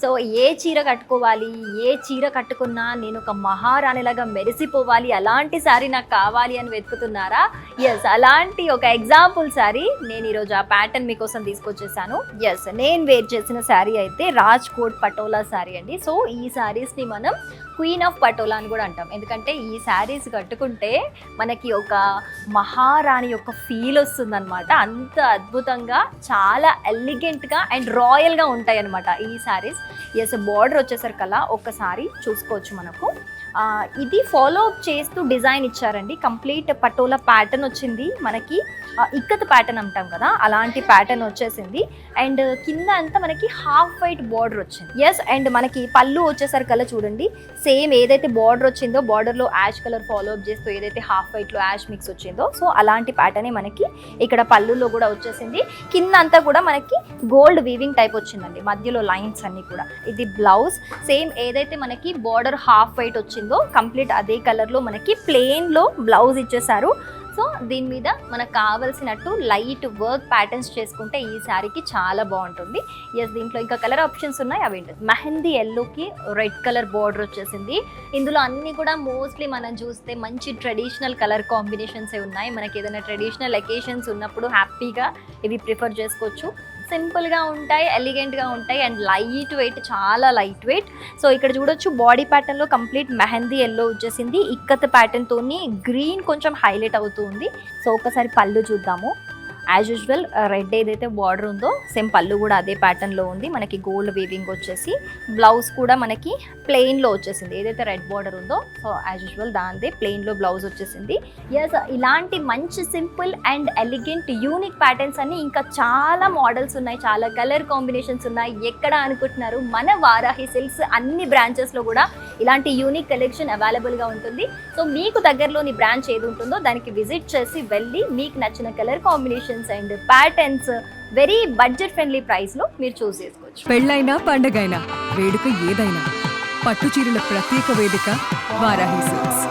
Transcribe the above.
So ఏ చీర కట్టుకోవాలి, ఏ చీర కట్టుకున్నా నేను ఒక మహారాణిలాగా మెరిసిపోవాలి, అలాంటి శారీ నాకు కావాలి అని వెతుకుతున్నారా? ఎస్, అలాంటి ఒక ఎగ్జాంపుల్ శారీ నేను ఈరోజు ఆ ప్యాటర్న్ మీకోసం తీసుకొచ్చేసాను. ఎస్, నేను వేర్ చేసిన శారీ అయితే రాజ్కోట్ పటోలా శారీ అండి. సో ఈ శారీస్ని మనం క్వీన్ ఆఫ్ పటోలా అని కూడా అంటాం. ఎందుకంటే ఈ శారీస్ కట్టుకుంటే మనకి ఒక మహారాణి యొక్క ఫీల్ వస్తుందన్నమాట. అంత అద్భుతంగా, చాలా ఎలిగెంట్గా అండ్ రాయల్గా ఉంటాయి అన్నమాట ఈ శారీస్. ఎస్, బార్డర్ వచ్చేసరికల్లా ఒక్కసారి చూసుకోవచ్చు మనకు. ఇది ఫాలో అప్ చేస్తూ డిజైన్ ఇచ్చారండి. కంప్లీట్ పటోలా ప్యాటర్న్ వచ్చింది మనకి. ఇక్కత్ ప్యాటర్న్ అంటాం కదా, అలాంటి ప్యాటర్న్ వచ్చేసింది. అండ్ కింద అంతా మనకి హాఫ్ వైట్ బార్డర్ వచ్చింది. ఎస్, అండ్ మనకి పళ్ళు వచ్చేసరికల్లా చూడండి, సేమ్ ఏదైతే బార్డర్ వచ్చిందో బార్డర్లో యాష్ కలర్ ఫాలో అప్ చేస్తూ ఏదైతే హాఫ్ వైట్లో యాష్ మిక్స్ వచ్చిందో, సో అలాంటి ప్యాటర్నే మనకి ఇక్కడ పళ్ళులో కూడా వచ్చేసింది. కింద అంతా కూడా మనకి గోల్డ్ వీవింగ్ టైప్ వచ్చిందండి, మధ్యలో లైన్స్ అన్ని కూడా. ఇది బ్లౌజ్ సేమ్ ఏదైతే మనకి బార్డర్ హాఫ్ వైట్ వచ్చిందో కంప్లీట్ అదే కలర్లో మనకి ప్లెయిన్లో బ్లౌజ్ ఇచ్చేసారు. సో దీని మీద మనకు కావాల్సినట్టు లైట్ వర్క్ ప్యాటర్న్స్ చేసుకుంటే ఈ శారీకి చాలా బాగుంటుంది. ఎస్, దీంట్లో ఇంకా కలర్ ఆప్షన్స్ ఉన్నాయి. అవి ఏంటి, మెహందీ ఎల్లోకి రెడ్ కలర్ బార్డర్ వచ్చేసింది. ఇందులో అన్నీ కూడా మోస్ట్లీ మనం చూస్తే మంచి ట్రెడిషనల్ కలర్ కాంబినేషన్సే ఉన్నాయి. మనకి ఏదైనా ట్రెడిషనల్ ఎకేషన్స్ ఉన్నప్పుడు హ్యాపీగా ఇవి ప్రిఫర్ చేసుకోవచ్చు. సింపుల్గా ఉంటాయి, ఎలిగెంట్గా ఉంటాయి అండ్ లైట్ వెయిట్, చాలా లైట్ వెయిట్. సో ఇక్కడ చూడొచ్చు బాడీ ప్యాటర్న్లో కంప్లీట్ మెహందీ ఎల్లో వచ్చేసింది. ఇక్కత్ ప్యాటర్న్తో గ్రీన్ కొంచెం హైలైట్ అవుతుంది. సో ఒకసారి పళ్ళు చూద్దాము. యాజ్ యూజువల్ రెడ్ ఏదైతే బార్డర్ ఉందో సేమ్ పళ్ళు కూడా అదే ప్యాటర్న్లో ఉంది. మనకి గోల్డ్ వీవింగ్ వచ్చేసి బ్లౌజ్ కూడా మనకి ప్లెయిన్లో వచ్చేసింది. ఏదైతే రెడ్ బార్డర్ ఉందో సో యాజ్ యూజువల్ దాందే ప్లెయిన్లో బ్లౌజ్ వచ్చేసింది. ఎస్, ఇలాంటి మంచి simple and elegant unique patterns అన్ని ఇంకా చాలా మోడల్స్ ఉన్నాయి, చాలా కలర్ కాంబినేషన్స్ ఉన్నాయి. ఎక్కడ అనుకుంటున్నారు, మన వారాహి సిల్క్స్ అన్ని బ్రాంచెస్లో కూడా ఇలాంటి యూనిక్ కలెక్షన్ అవైలబుల్గా ఉంటుంది. సో మీకు దగ్గరలోని బ్రాంచ్ ఏది ఉంటుందో దానికి విజిట్ చేసి వెళ్ళి మీకు నచ్చిన colour combinations and patterns very budget friendly price లో మీరు చూస్ చేసుకోవచ్చు. పెళ్ళైనా పండగైనా వేడుక ఏదైనా పట్టు చీరల ప్రత్యేక వేదిక వారాహి సిల్క్స్.